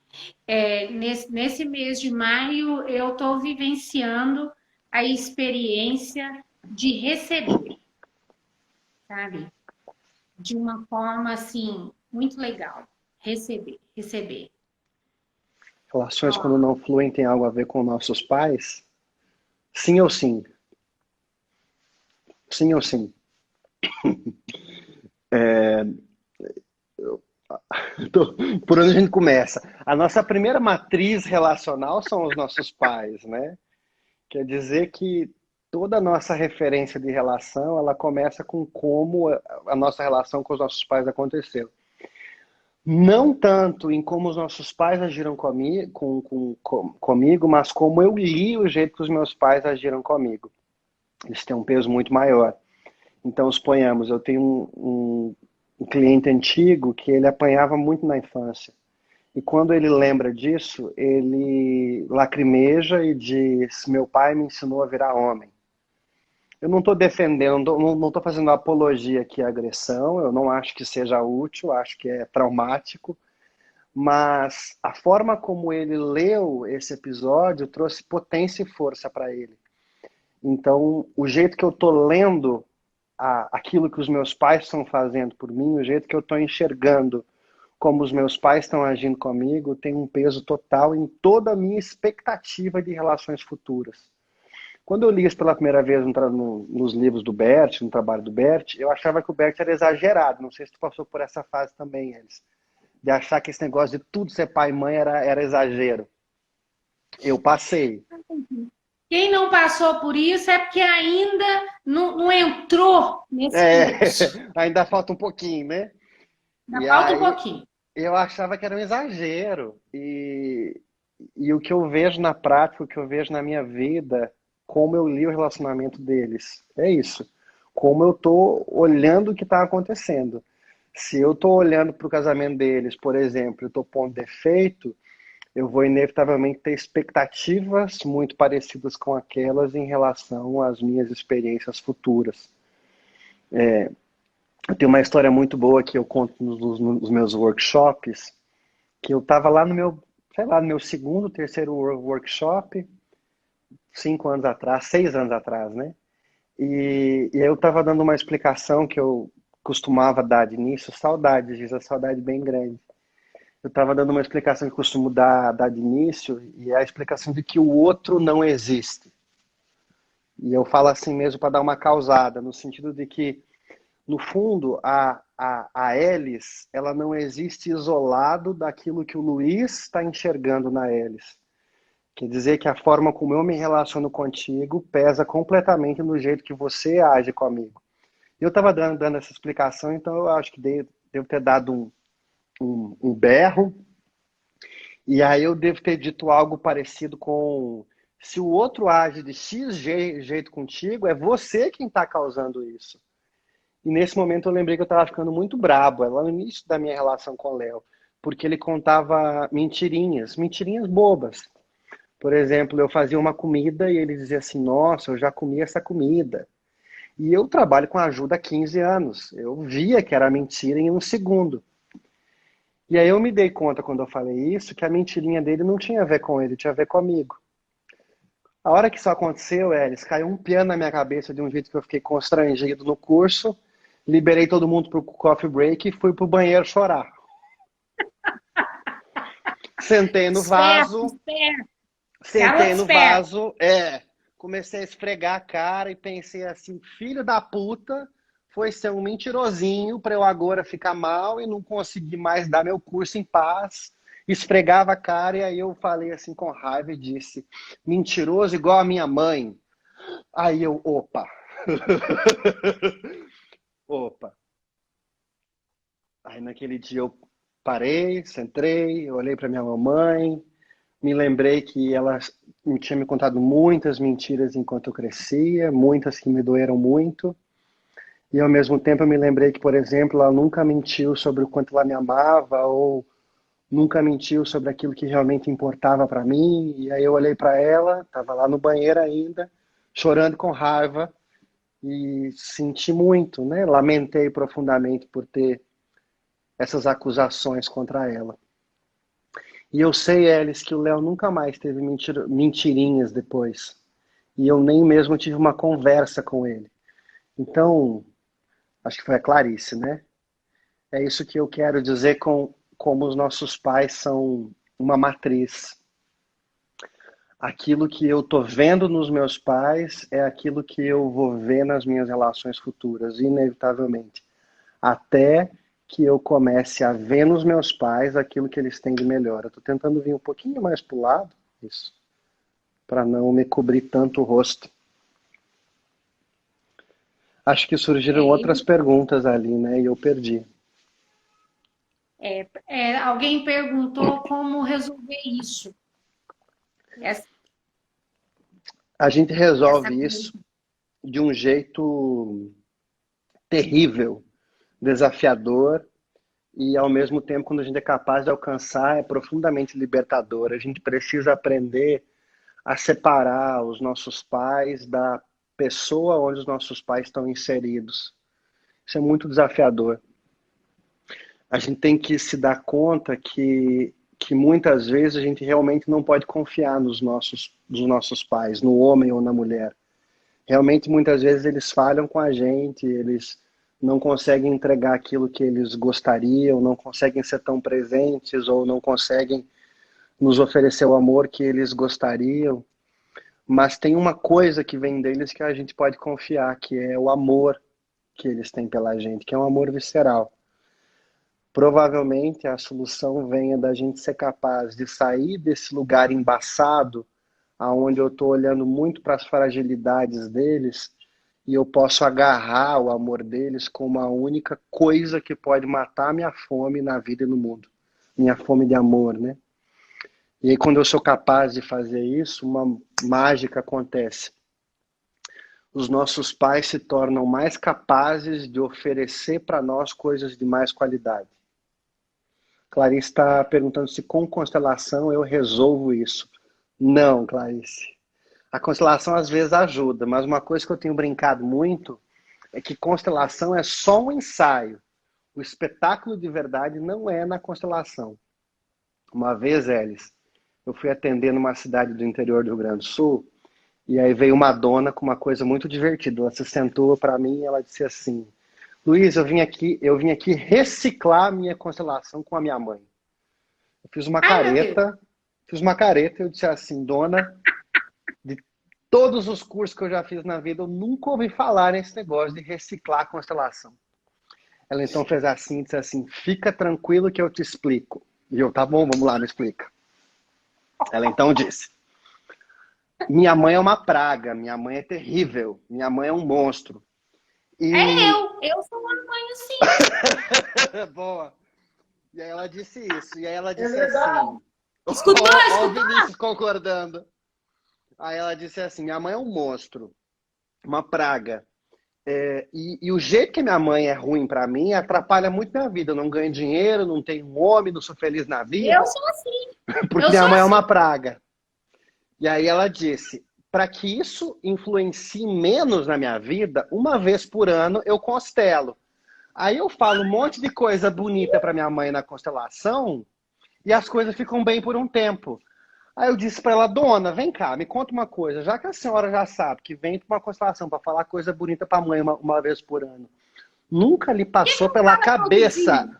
Nesse mês de maio, eu estou vivenciando a experiência de receber, sabe? De uma forma, assim, muito legal. Receber, receber. Relações Ó, quando não fluem tem algo a ver com nossos pais? Sim ou sim? Sim ou sim? Por onde a gente começa? A nossa primeira matriz relacional são os nossos pais, né? Quer dizer que toda a nossa referência de relação, ela começa com como a nossa relação com os nossos pais aconteceu. Não tanto em como os nossos pais agiram comigo, mas como eu li o jeito que os meus pais agiram comigo. Isso tem um peso muito maior. Então, suponhamos, eu tenho um cliente antigo que ele apanhava muito na infância. E quando ele lembra disso, ele lacrimeja e diz: meu pai me ensinou a virar homem. Eu não estou defendendo, não estou fazendo apologia aqui à agressão, eu não acho que seja útil, acho que é traumático, mas a forma como ele leu esse episódio trouxe potência e força para ele. Então, o jeito que eu estou lendo aquilo que os meus pais estão fazendo por mim, o jeito que eu estou enxergando como os meus pais estão agindo comigo, tem um peso total em toda a minha expectativa de relações futuras. Quando eu li isso pela primeira vez nos livros do Bert, no trabalho do Bert, eu achava que o Bert era exagerado. Não sei se tu passou por essa fase também, eles. De achar que esse negócio de tudo ser pai e mãe era exagero. Eu passei. quem não passou por isso é porque ainda não entrou nesse É, fluxo. ainda falta um pouquinho, né? Ainda E falta um aí pouquinho. eu achava que era um exagero. E o que eu vejo na prática, o que eu vejo na minha vida, como eu li o relacionamento deles, é isso. Como eu estou olhando o que está acontecendo. Se eu estou olhando para o casamento deles, por exemplo, eu estou pondo defeito, eu vou inevitavelmente ter expectativas muito parecidas com aquelas em relação às minhas experiências futuras. Eu tenho uma história muito boa que eu conto nos meus workshops, que eu estava lá no meu, sei lá, no meu segundo, terceiro workshop, 5 anos atrás, 6 anos atrás, né? E eu estava dando uma explicação que eu costumava dar de início, saudade, diz a saudade bem grande. Eu estava dando uma explicação que eu costumo dar de início, e é a explicação de que o outro não existe. E eu falo assim mesmo para dar uma causada, no sentido de que No fundo, a Elis, ela não existe isolado daquilo que o Luiz está enxergando na Elis. Quer dizer que a forma como eu me relaciono contigo pesa completamente no jeito que você age comigo. Eu estava dando essa explicação, então eu acho que devo ter dado um berro, e aí eu devo ter dito algo parecido com: se o outro age de X jeito contigo, é você quem está causando isso. E nesse momento eu lembrei que eu estava ficando muito brabo, lá no início da minha relação com o Léo, porque ele contava mentirinhas, mentirinhas bobas. Por exemplo, eu fazia uma comida e ele dizia assim: nossa, eu já comi essa comida. E eu trabalho com ajuda há 15 anos. Eu via que era mentira em um segundo. E aí eu me dei conta, quando eu falei isso, que a mentirinha dele não tinha a ver com ele, tinha a ver comigo. A hora que isso aconteceu, Elis, caiu um piano na minha cabeça de um jeito que eu fiquei constrangido no curso. Liberei todo mundo pro coffee break e fui pro banheiro chorar. Sentei no Esperto, vaso, esperto. Garoto sentei no esperto. vaso, comecei a esfregar a cara e pensei assim: filho da puta, foi ser um mentirosinho para eu agora ficar mal e não conseguir mais dar meu curso em paz. Esfregava a cara e aí eu falei assim com raiva e disse: mentiroso igual a minha mãe. Aí eu, opa. Opa. Aí naquele dia eu parei, sentei, olhei para minha mamãe, me lembrei que ela tinha me contado muitas mentiras enquanto eu crescia, muitas que me doeram muito. E ao mesmo tempo eu me lembrei que, por exemplo, ela nunca mentiu sobre o quanto ela me amava ou nunca mentiu sobre aquilo que realmente importava para mim. E aí eu olhei para ela, estava lá no banheiro ainda, chorando com raiva e senti muito, né? Lamentei profundamente por ter essas acusações contra ela. E eu sei, Elis, que o Léo nunca mais teve mentirinhas depois. E eu nem mesmo tive uma conversa com ele. Então, acho que foi a Clarice, né? É isso que eu quero dizer com como os nossos pais são uma matriz. Aquilo que eu tô vendo nos meus pais é aquilo que eu vou ver nas minhas relações futuras, inevitavelmente. Até que eu comece a ver nos meus pais aquilo que eles têm de melhor. Eu tô tentando vir um pouquinho mais pro lado, isso, para não me cobrir tanto o rosto. Acho que surgiram É, outras perguntas ali, né? E eu perdi. alguém perguntou como resolver isso. Essa, A gente essa resolve coisa. isso de um jeito terrível, desafiador e, ao mesmo tempo, quando a gente é capaz de alcançar, é profundamente libertador. A gente precisa aprender a separar os nossos pais da pessoa onde os nossos pais estão inseridos. Isso é muito desafiador. A gente tem que se dar conta que muitas vezes a gente realmente não pode confiar nos nossos pais, no homem ou na mulher. Realmente, muitas vezes, eles falham com a gente, eles não conseguem entregar aquilo que eles gostariam, não conseguem ser tão presentes ou não conseguem nos oferecer o amor que eles gostariam. Mas tem uma coisa que vem deles que a gente pode confiar, que é o amor que eles têm pela gente, que é um amor visceral. Provavelmente a solução venha da gente ser capaz de sair desse lugar embaçado, aonde eu estou olhando muito para as fragilidades deles, e eu posso agarrar o amor deles como a única coisa que pode matar minha fome na vida e no mundo. Minha fome de amor, né? E aí, quando eu sou capaz de fazer isso, uma mágica acontece. Os nossos pais se tornam mais capazes de oferecer para nós coisas de mais qualidade. Clarice está perguntando se com constelação eu resolvo isso. Não, Clarice. A constelação às vezes ajuda, mas uma coisa que eu tenho brincado muito é que constelação é só um ensaio. O espetáculo de verdade não é na constelação. Uma vez, Elis, eu fui atender numa cidade do interior do Rio Grande do Sul, e aí veio uma dona com uma coisa muito divertida. Ela se sentou para mim e ela disse assim: Luiz, eu vim aqui reciclar a minha constelação com a minha mãe. Eu Ai, meu Deus. fiz uma careta e eu disse assim: dona, de todos os cursos que eu já fiz na vida, eu nunca ouvi falar nesse negócio de reciclar a constelação. Ela então fez assim, disse assim, fica tranquilo que eu te explico. E eu, tá bom, vamos lá, me explica. Ela então disse, minha mãe é uma praga, minha mãe é terrível, minha mãe é um monstro. É E... eu sou uma mãe assim. Boa. E aí ela disse isso, e aí ela disse verdade. assim... Escutou? Ó o Vinícius concordando. Aí ela disse assim, minha mãe é um monstro, uma praga. E o jeito que minha mãe é ruim pra mim atrapalha muito minha vida. Eu não ganho dinheiro, não tenho um homem, não sou feliz na Eu vida, sou assim. porque Eu minha sou mãe é assim. uma praga. E aí ela disse, para que isso influencie menos na minha vida, uma vez por ano eu constelo. Aí eu falo um monte de coisa bonita pra minha mãe na constelação e as coisas ficam bem por um tempo. Aí eu disse pra ela, dona, vem cá, me conta uma coisa. Já que a senhora já sabe que vem pra uma constelação pra falar coisa bonita pra mãe uma vez por ano, nunca lhe passou pela Todo dia. cabeça.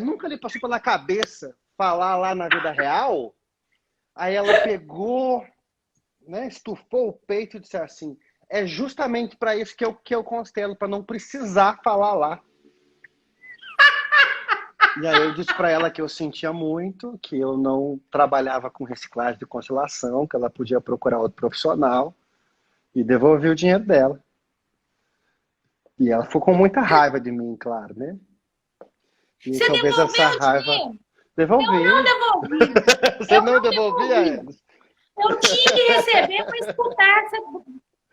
Nunca lhe passou pela cabeça falar lá na vida real. Aí ela pegou, né, estufou o peito e disse assim: é justamente para isso que eu constelo, para não precisar falar lá. E aí eu disse para ela que eu sentia muito, que eu não trabalhava com reciclagem de constelação, que ela podia procurar outro profissional e devolvi o dinheiro dela. E ela ficou com muita raiva de mim, claro, né? E Você talvez essa devolveu o raiva... dinheiro? Eu não Devolvi. devolvi. Você Eu não não devolvia, devolvi. Elis? Eu tinha que receber para escutar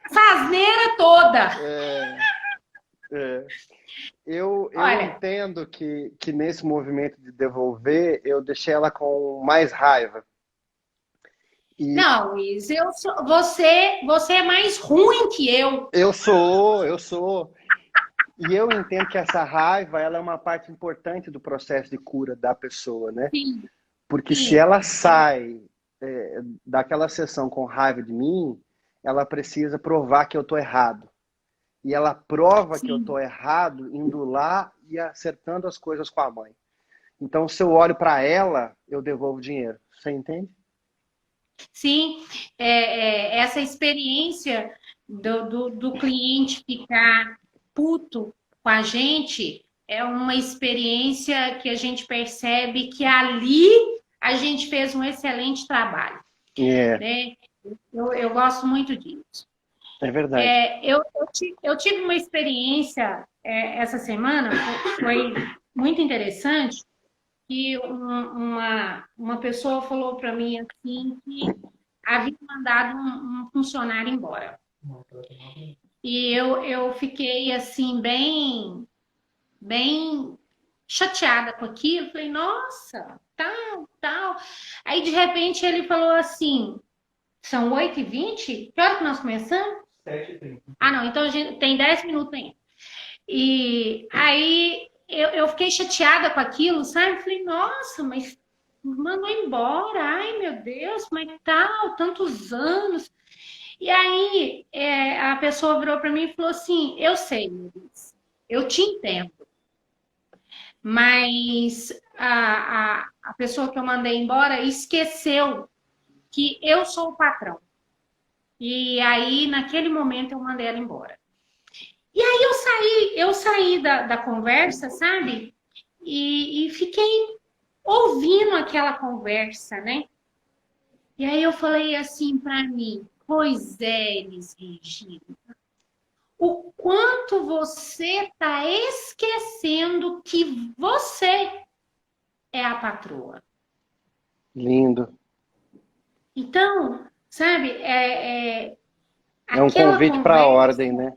essa asneira toda. É. Eu Olha, entendo que nesse movimento de devolver, eu deixei ela com mais raiva. E não, Luiz, você é mais ruim que eu. eu sou. E eu entendo que essa raiva, ela é uma parte importante do processo de cura da pessoa, né? Sim, Porque se sim, ela sai daquela sessão com raiva de mim, ela precisa provar que eu tô errado. E ela prova que eu sim. tô errado indo lá e acertando as coisas com a mãe. Então, se eu olho para ela, eu devolvo dinheiro. Você entende? Sim, essa experiência do cliente ficar puto com a gente é uma experiência que a gente percebe que ali a gente fez um excelente trabalho, É, né? Eu gosto muito disso. é verdade. Eu tive uma experiência essa semana, foi muito interessante, que uma pessoa falou para mim assim que havia mandado um funcionário embora. E eu fiquei assim, bem chateada com aquilo. Falei, nossa, tal, tal. Aí, de repente, ele falou assim, são 8h20? Que hora que nós começamos? 7h30. Ah, não, então a gente tem 10 minutos ainda. E aí eu fiquei chateada com aquilo, sabe? Falei, nossa, mas mandou embora, ai meu Deus, mas tal, tantos anos. E aí a pessoa virou para mim e falou assim: eu sei, Luiz, eu te entendo, mas a pessoa que eu mandei embora esqueceu que eu sou o patrão. E aí, naquele momento, eu mandei ela embora. E aí eu saí da conversa, sabe? E fiquei ouvindo aquela conversa, né? E aí eu falei assim para mim, pois é, Elis Regina, o quanto você está esquecendo que você é a patroa. Lindo. Então, sabe, É um aquela convite para a conversa, ordem, né?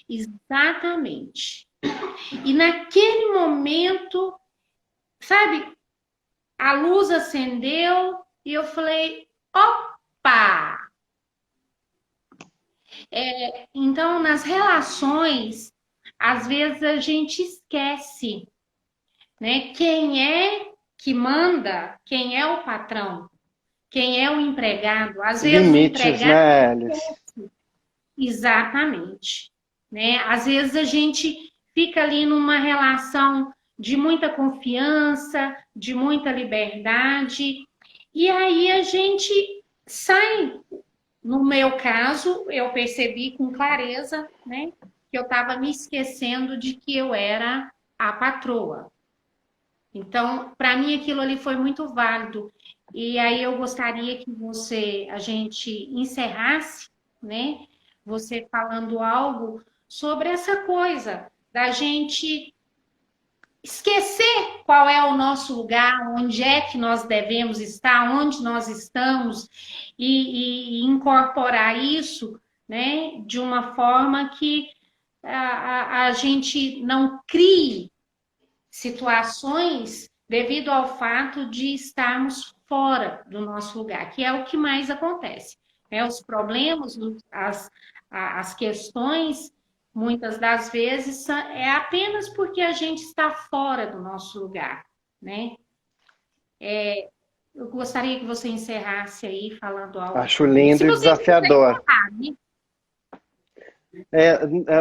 exatamente. E naquele momento, sabe, a luz acendeu e eu falei, opa! Então, nas relações, às vezes a gente esquece, né? Quem é que manda, quem é o patrão, quem é o empregado. Às vezes o Limites, empregado né, Alice? exatamente, né? Às vezes a gente fica ali numa relação de muita confiança, de muita liberdade, e aí a gente sai. No meu caso, eu percebi com clareza, né? que eu estava me esquecendo de que eu era a patroa. Então, para mim aquilo ali foi muito válido. E aí eu gostaria que a gente encerrasse, né? Você falando algo sobre essa coisa da gente esquecer qual é o nosso lugar, onde é que nós devemos estar, onde nós estamos, e incorporar isso, né, de uma forma que a gente não crie situações devido ao fato de estarmos fora do nosso lugar, que é o que mais acontece. Né? Os problemas, as questões, muitas das vezes, é apenas porque a gente está fora do nosso lugar. Né? Eu gostaria que você encerrasse aí falando algo Acho sobre isso. lindo Se e você quiser desafiador. encerrar, né?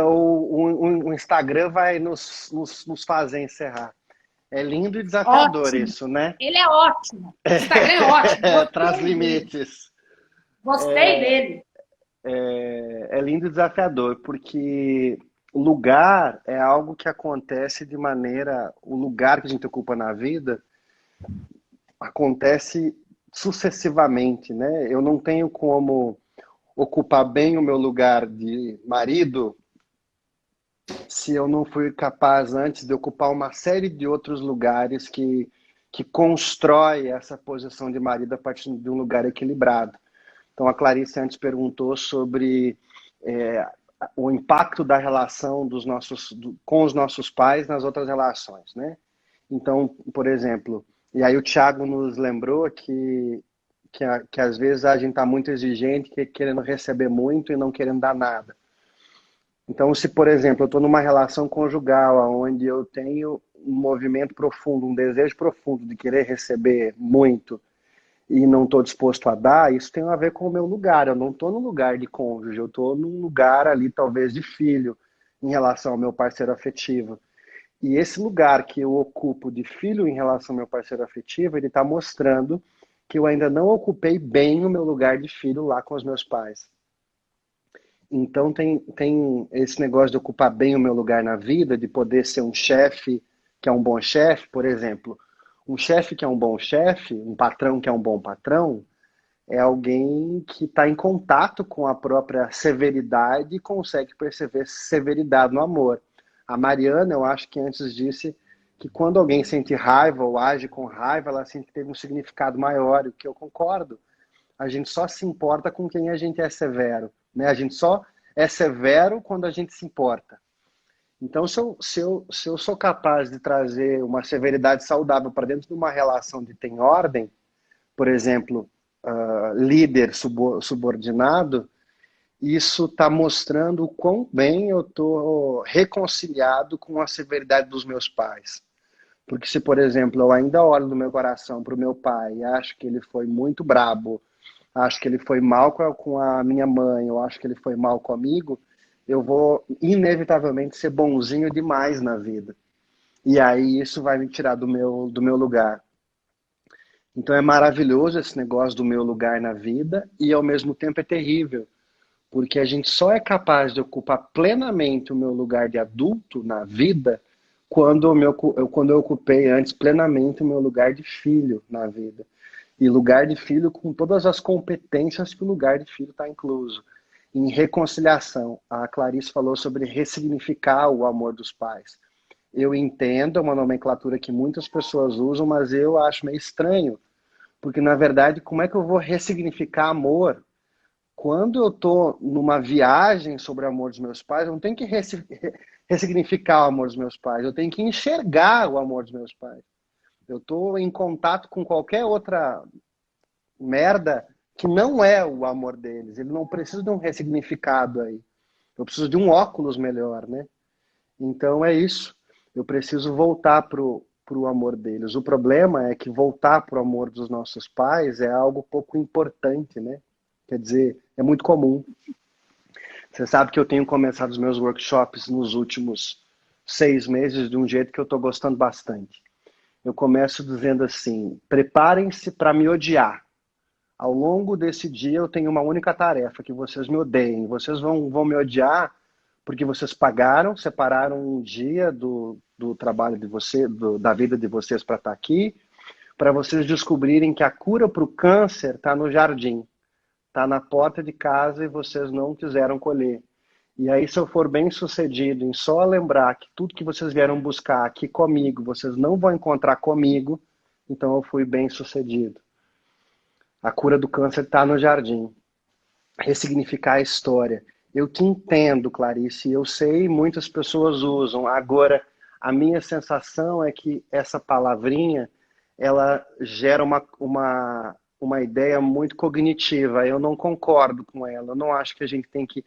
O Instagram vai nos fazer encerrar. É lindo e desafiador Ótimo. isso, né? Ele é ótimo. O Instagram é ótimo. Traz Gostei dele. limites. Gostei dele. É lindo e desafiador, porque o lugar é algo que acontece de maneira. O lugar que a gente ocupa na vida acontece sucessivamente, né? Eu não tenho como ocupar bem o meu lugar de marido se eu não fui capaz antes de ocupar uma série de outros lugares que constrói essa posição de marido a partir de um lugar equilibrado. Então, a Clarice antes perguntou sobre é, o impacto da relação com os nossos pais nas outras relações, né? Então, por exemplo, e aí o Thiago nos lembrou que às vezes a gente está muito exigente, querendo receber muito e não querendo dar nada. Então, se, por exemplo, eu estou numa relação conjugal onde eu tenho um movimento profundo, um desejo profundo de querer receber muito e não estou disposto a dar, isso tem a ver com o meu lugar. Eu não estou no lugar de cônjuge, eu estou num lugar ali, talvez, de filho, em relação ao meu parceiro afetivo. E esse lugar que eu ocupo de filho em relação ao meu parceiro afetivo, ele está mostrando que eu ainda não ocupei bem o meu lugar de filho lá com os meus pais. Então tem esse negócio de ocupar bem o meu lugar na vida, de poder ser um chefe que é um bom chefe, por exemplo. Um chefe que é um bom chefe, um patrão que é um bom patrão, é alguém que está em contato com a própria severidade e consegue perceber severidade no amor. A Mariana, eu acho que antes disse que quando alguém sente raiva ou age com raiva, ela sente que teve um significado maior, o que eu concordo. A gente só se importa com quem a gente é severo, né? A gente só é severo quando a gente se importa. Então, se eu sou capaz de trazer uma severidade saudável para dentro de uma relação de tem ordem, por exemplo, líder subordinado, isso está mostrando o quão bem eu estou reconciliado com a severidade dos meus pais. Porque se, por exemplo, eu ainda olho no meu coração para o meu pai e acho que ele foi muito brabo, acho que ele foi mal com a minha mãe, eu acho que ele foi mal comigo, eu vou inevitavelmente ser bonzinho demais na vida. E aí isso vai me tirar do meu lugar. Então é maravilhoso esse negócio do meu lugar na vida e ao mesmo tempo é terrível, porque a gente só é capaz de ocupar plenamente o meu lugar de adulto na vida quando eu ocupei antes plenamente o meu lugar de filho na vida. E lugar de filho com todas as competências que o lugar de filho está incluso. Em reconciliação, a Clarice falou sobre ressignificar o amor dos pais. Eu entendo, é uma nomenclatura que muitas pessoas usam, mas eu acho meio estranho. Porque, na verdade, como é que eu vou ressignificar amor? Quando eu estou numa viagem sobre o amor dos meus pais, eu não tenho que ressignificar o amor dos meus pais, eu tenho que enxergar o amor dos meus pais. Eu estou em contato com qualquer outra merda que não é o amor deles. Ele não precisa de um ressignificado aí. Eu preciso de um óculos melhor, né? Então é isso. Eu preciso voltar pro amor deles. O problema é que voltar pro amor dos nossos pais é algo pouco importante, né? Quer dizer, é muito comum. Você sabe que eu tenho começado os meus workshops nos últimos 6 meses de um jeito que eu estou gostando bastante. Eu começo dizendo assim: preparem-se para me odiar. Ao longo desse dia eu tenho uma única tarefa, que vocês me odeiem. Vocês vão me odiar porque vocês pagaram, separaram um dia do trabalho de você, da vida de vocês para estar aqui, para vocês descobrirem que a cura para o câncer está no jardim, está na porta de casa e vocês não quiseram colher. E aí, se eu for bem sucedido em só lembrar que tudo que vocês vieram buscar aqui comigo, vocês não vão encontrar comigo, então eu fui bem sucedido. A cura do câncer está no jardim. Ressignificar a história. Eu te entendo, Clarice, eu sei, muitas pessoas usam. Agora, a minha sensação é que essa palavrinha, ela gera uma ideia muito cognitiva. Eu não concordo com ela. Eu não acho que a gente tem que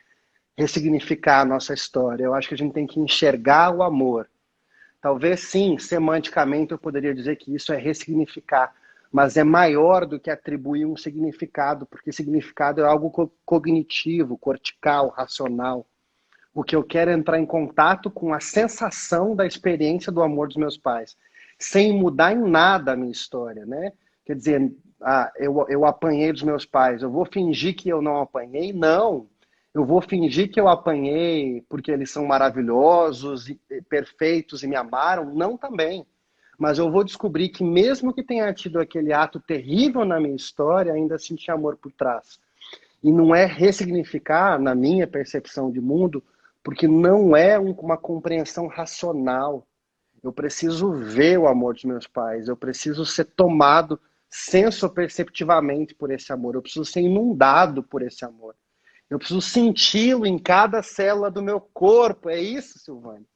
ressignificar a nossa história. Eu acho que a gente tem que enxergar o amor. Talvez sim, semanticamente eu poderia dizer que isso é ressignificar, mas é maior do que atribuir um significado, porque significado é algo cognitivo, cortical, racional. O que eu quero é entrar em contato com a sensação da experiência do amor dos meus pais, sem mudar em nada a minha história, né? Quer dizer, eu apanhei dos meus pais, eu vou fingir que eu não apanhei? Não. Eu vou fingir que eu apanhei porque eles são maravilhosos e perfeitos e me amaram? Não também. Mas eu vou descobrir que mesmo que tenha tido aquele ato terrível na minha história, ainda assim tinha amor por trás. E não é ressignificar, na minha percepção de mundo, porque não é uma compreensão racional. Eu preciso ver o amor dos meus pais, eu preciso ser tomado sensoperceptivamente por esse amor, eu preciso ser inundado por esse amor. Eu preciso senti-lo em cada célula do meu corpo. É isso, Silvânia.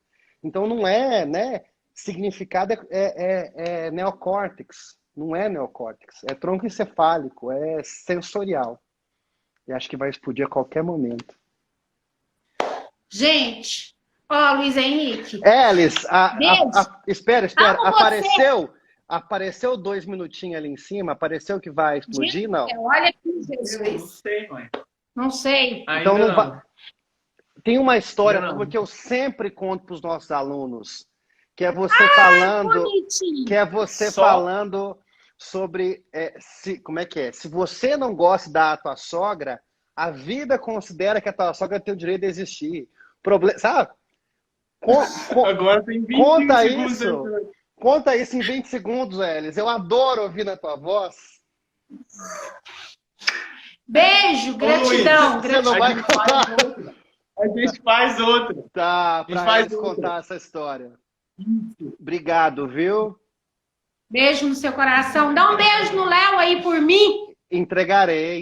Então não é, né? Significado é neocórtex. Não é neocórtex. É tronco encefálico. É sensorial. E acho que vai explodir a qualquer momento. Gente, ó, Luiz Henrique. Alice, espera. Amo Apareceu 2 minutinhos ali em cima. Apareceu que vai explodir? Gente, Não. olha aqui, Eu não Jesus. sei, mãe. Não sei. Então Ainda não vai. Tem uma história Não. que eu sempre conto para os nossos alunos, que é você falando, Bonitinho. que é você Só- falando sobre como é que é? Se você não gosta da tua sogra, a vida considera que a tua sogra tem o direito de existir. Problema, sabe? Agora tem 20 Conta segundos. isso. Conta isso em 20 segundos, Elis. Eu adoro ouvir na tua voz. Beijo, gratidão. Você não vai contar. A gente faz outra. Tá, A gente para faz eles outra. contar essa história. Obrigado, viu? Beijo no seu coração. Dá um beijo no Léo aí por mim. Entregarei.